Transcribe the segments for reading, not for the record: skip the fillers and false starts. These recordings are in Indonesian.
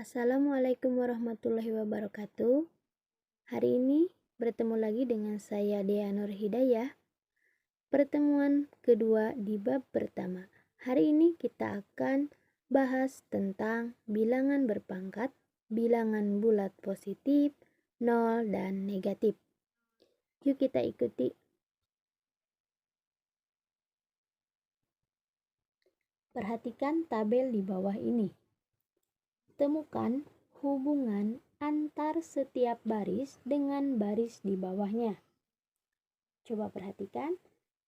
Assalamualaikum warahmatullahi wabarakatuh. Hari ini bertemu lagi dengan saya Dea Nur Hidayah. Pertemuan kedua di bab pertama. Hari ini kita akan bahas tentang bilangan berpangkat, bilangan bulat positif, nol, dan negatif. Yuk kita ikuti. Perhatikan tabel di bawah ini. Temukan hubungan antar setiap baris dengan baris di bawahnya. Coba perhatikan,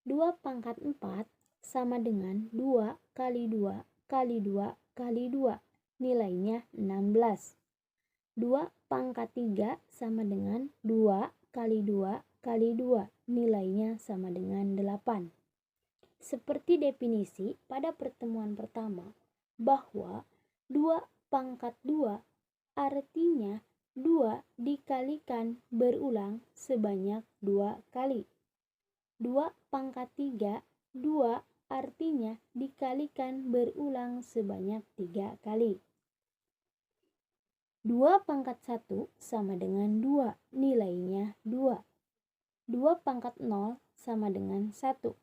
2 pangkat 4 sama dengan 2 kali 2 kali 2 kali 2, nilainya 16. 2 pangkat 3 sama dengan 2 kali 2 kali 2, nilainya sama dengan 8. Seperti definisi pada pertemuan pertama, bahwa 2 pangkat 2 artinya 2 dikalikan berulang sebanyak 2 kali. 2 pangkat 3, 2 artinya dikalikan berulang sebanyak 3 kali. 2 pangkat 1 sama dengan 2, nilainya 2. 2 pangkat 0 sama dengan 1.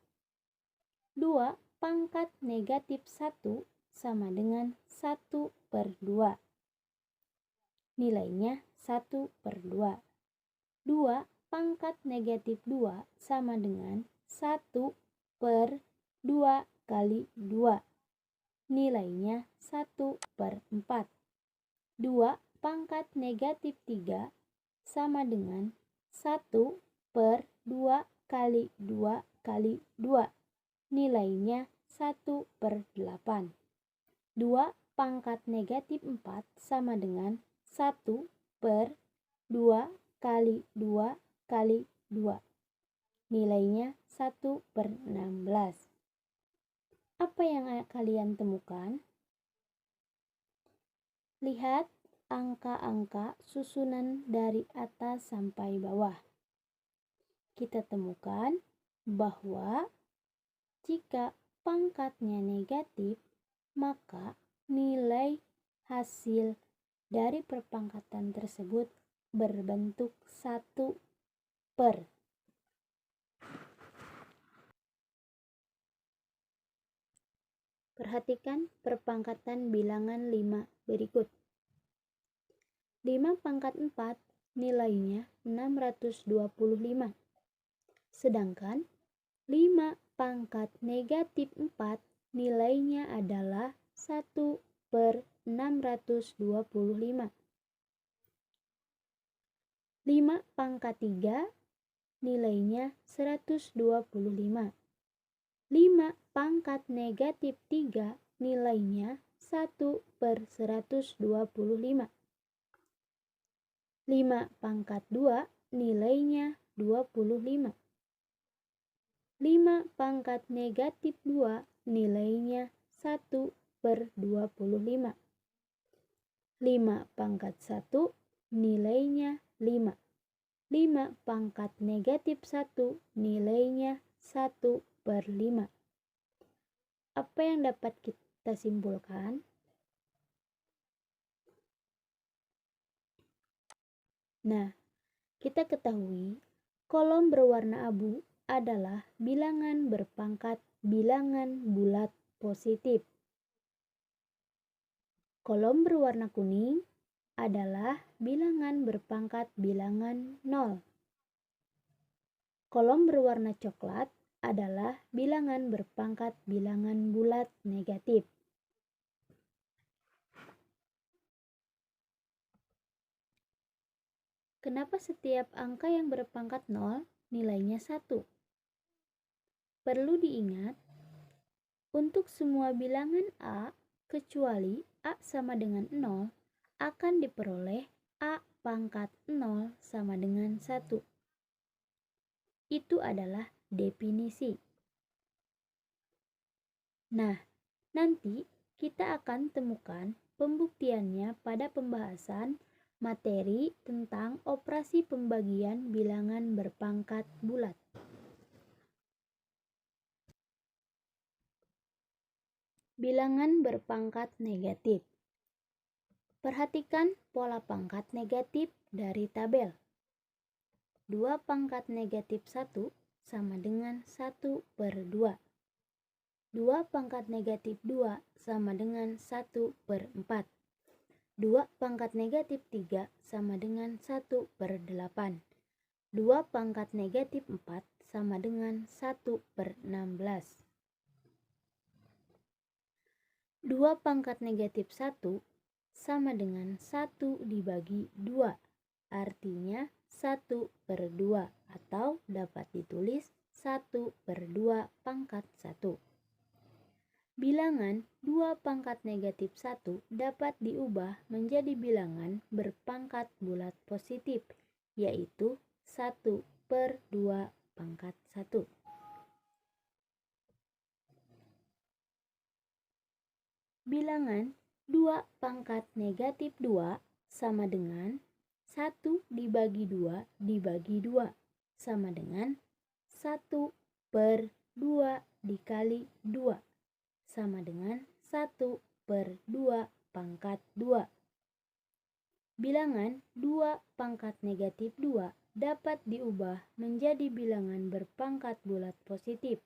2 pangkat negatif 1 sama dengan 1/2. Nilainya 1/2. 2 pangkat negatif 2 sama dengan 1/2 kali 2. Nilainya 1/4. 2 pangkat negatif 3 sama dengan 1/2 kali 2 kali 2. Nilainya 1/8. 2 pangkat negatif 4 sama dengan 1/2 kali 2 kali 2. Nilainya 1/16. Apa yang kalian temukan? Lihat angka-angka susunan dari atas sampai bawah. Kita temukan bahwa jika pangkatnya negatif, maka nilai hasil dari perpangkatan tersebut berbentuk 1/. Perhatikan perpangkatan bilangan 5 berikut. 5 pangkat 4 nilainya 625. Sedangkan 5 pangkat negatif 4 nilainya adalah 1/625. 5 pangkat 3 nilainya 125. 5 pangkat negatif 3 nilainya 1/125. 5 pangkat 2 nilainya 25. 5 pangkat negatif 2 nilainya 1/25. 5 pangkat 1 nilainya 5. 5 pangkat negatif 1 nilainya 1/5. Apa yang dapat kita simpulkan? Nah, kita ketahui kolom berwarna abu adalah bilangan berpangkat bilangan bulat positif. Kolom berwarna kuning adalah bilangan berpangkat bilangan 0. Kolom berwarna coklat adalah bilangan berpangkat bilangan bulat negatif. Kenapa setiap angka yang berpangkat 0 nilainya 1? Perlu diingat, untuk semua bilangan A kecuali A sama dengan 0 akan diperoleh A pangkat 0 sama dengan 1. Itu adalah definisi. Nah, nanti kita akan temukan pembuktiannya pada pembahasan materi tentang operasi pembagian bilangan berpangkat bulat. Bilangan berpangkat negatif. Perhatikan pola pangkat negatif dari tabel. 2 pangkat negatif 1 sama dengan 1/2. 2 pangkat negatif 2 sama dengan 1/4. 2 pangkat negatif 3 sama dengan 1/8. 2 pangkat negatif 4 sama dengan 1/16. 2 pangkat negatif 1 sama dengan 1 dibagi 2, artinya 1/2 atau dapat ditulis 1/2 pangkat 1. Bilangan 2 pangkat negatif 1 dapat diubah menjadi bilangan berpangkat bulat positif, yaitu 1/2 pangkat 1. Bilangan 2 pangkat negatif 2 sama dengan 1 dibagi 2 dibagi 2 sama dengan 1/2 dikali 2 sama dengan 1/2 pangkat 2. Bilangan 2 pangkat negatif 2 dapat diubah menjadi bilangan berpangkat bulat positif,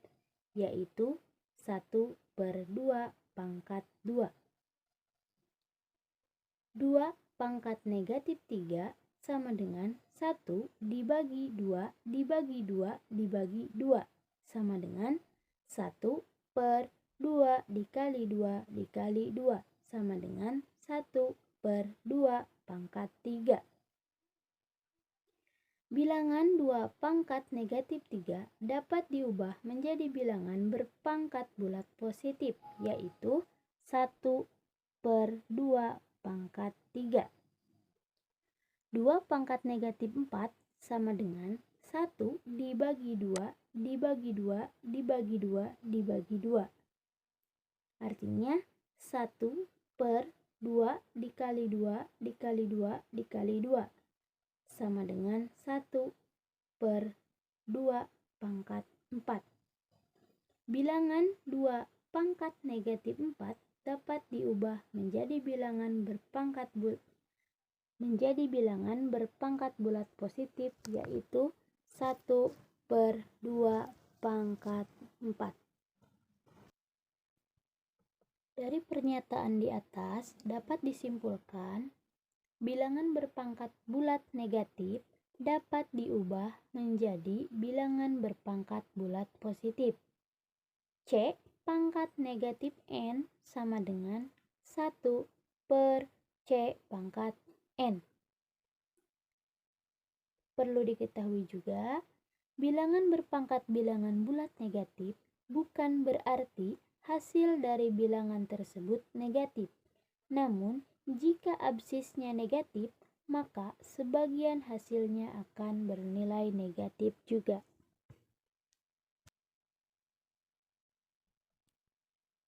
yaitu 1/2 pangkat 2. 2 pangkat negatif 3 sama dengan 1 dibagi 2 dibagi 2 dibagi 2 sama dengan 1/2 dikali 2 dikali 2 sama dengan 1/2 pangkat 3. Bilangan 2 pangkat negatif 3 dapat diubah menjadi bilangan berpangkat bulat positif, yaitu 1/2 pangkat 3. 2 pangkat negatif 4 sama dengan 1 dibagi 2 dibagi 2 dibagi 2 dibagi 2. Artinya 1/2 dikali 2 dikali 2 dikali 2 sama dengan 1/2 pangkat 4. Bilangan 2 pangkat negatif 4 dapat diubah menjadi bilangan berpangkat bulat positif, yaitu 1/2 pangkat 4. Dari pernyataan di atas dapat disimpulkan bilangan berpangkat bulat negatif dapat diubah menjadi bilangan berpangkat bulat positif. C pangkat negatif N sama dengan 1/C pangkat N. Perlu diketahui juga, bilangan berpangkat bilangan bulat negatif bukan berarti hasil dari bilangan tersebut negatif. Namun, jika absisnya negatif, maka sebagian hasilnya akan bernilai negatif juga.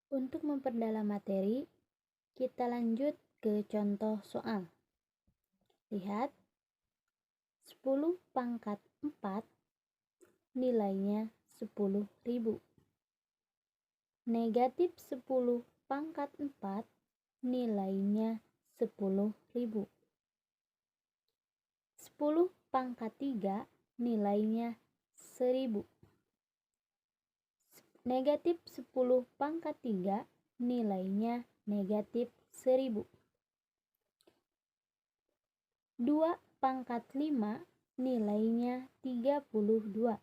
Untuk memperdalam materi, kita lanjut ke contoh soal. Lihat, 10 pangkat 4 nilainya 10.000. Negatif 10 pangkat 4 nilainya 10.000. 10 pangkat 3 nilainya 1.000. Negatif 10 pangkat 3 nilainya negatif 1.000. 2 pangkat 5 nilainya 32.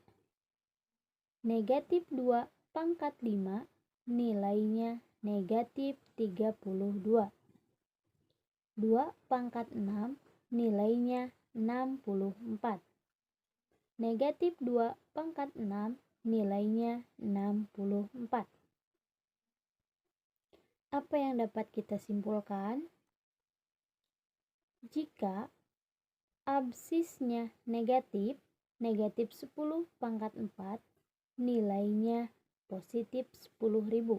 Negatif 2 pangkat 5 nilainya negatif 32. 2 pangkat 6 nilainya 64. Negatif 2 pangkat 6 nilainya 64. Apa yang dapat kita simpulkan? Jika absisnya negatif, negatif 10 pangkat 4 nilainya positif 10.000.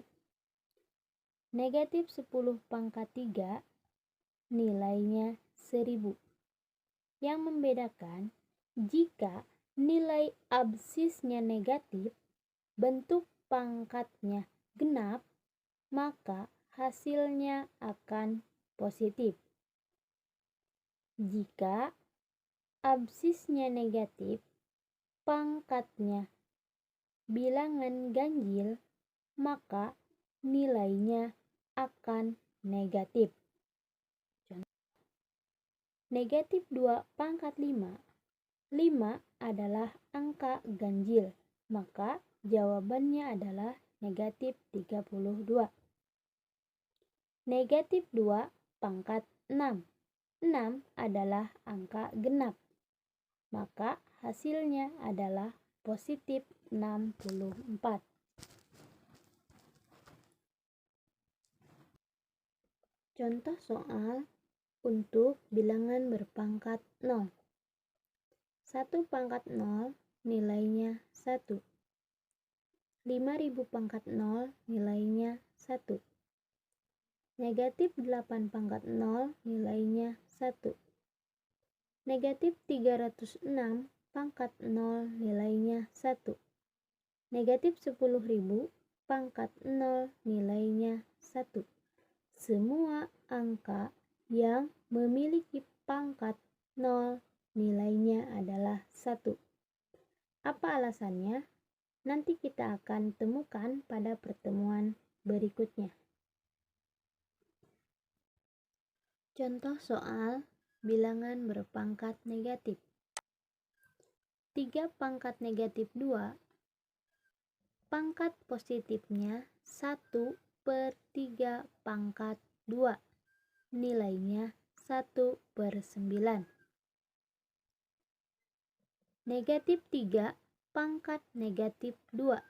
Negatif 10 pangkat 3 nilainya 1.000. Yang membedakan, jika nilai absisnya negatif, bentuk pangkatnya genap, maka hasilnya akan positif. Jika absisnya negatif, pangkatnya bilangan ganjil, maka nilainya akan negatif. Negatif 2 pangkat 5. 5 adalah angka ganjil, maka jawabannya adalah negatif 32. Negatif 2 pangkat 6. 6 adalah angka genap, maka hasilnya adalah positif 64. Contoh soal untuk bilangan berpangkat 0. 1 pangkat 0 nilainya 1. 5.000 pangkat 0 nilainya 1. Negatif 8 pangkat 0 nilainya 1. Negatif 306 pangkat 0 nilainya 1. Negatif 10.000 pangkat 0 nilainya 1. Semua angka yang memiliki pangkat 0 nilainya adalah 1. Apa alasannya? Nanti kita akan temukan pada pertemuan berikutnya. Contoh soal bilangan berpangkat negatif. 3 pangkat negatif 2, pangkat positifnya 1/3 pangkat 2, nilainya 1/9. Negatif 3 pangkat negatif 2,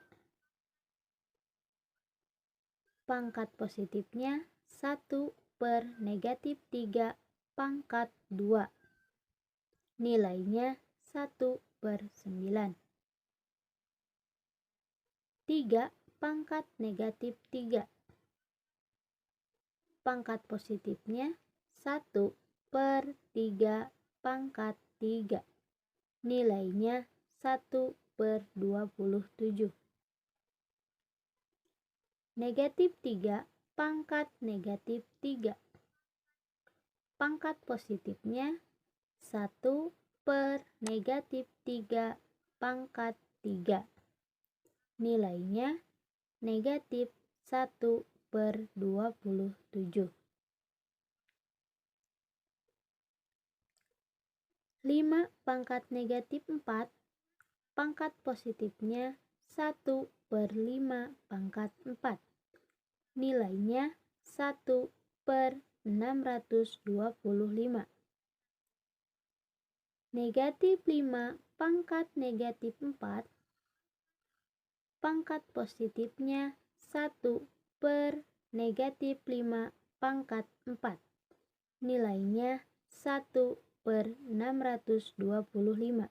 pangkat positifnya 1/-3 pangkat 2, nilainya 1/9. 3 pangkat negatif 3, pangkat positifnya 1/3 pangkat 3, nilainya 1/27. Negatif 3 pangkat negatif 3, pangkat positifnya 1/-3 pangkat 3, nilainya negatif 1/27. 5 pangkat negatif 4, pangkat positifnya 1/5 pangkat 4, nilainya 1/625. Negatif 5 pangkat negatif 4, pangkat positifnya 1/-5 pangkat 4, nilainya 1/625.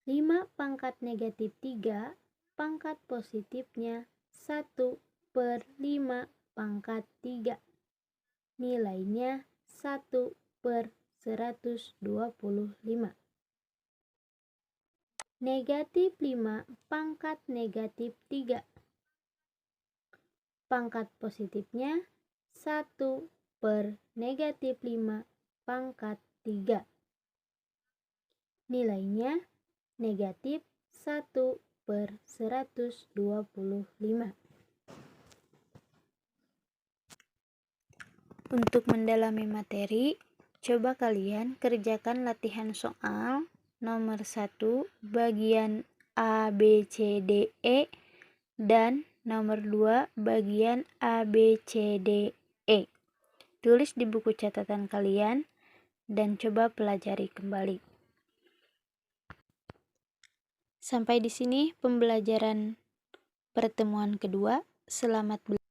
5 pangkat negatif 3, pangkat positifnya 1/5 pangkat 3, nilainya 1/125. Negatif 5 pangkat negatif 3, pangkat positifnya 1/-5 pangkat 3, nilainya negatif 1/125. Untuk mendalami materi, coba kalian kerjakan latihan soal nomor 1 bagian A, B, C, D, E dan nomor 2 bagian A, B, C, D, E. Tulis di buku catatan kalian dan coba pelajari kembali. Sampai di sini pembelajaran pertemuan kedua. Selamat belajar.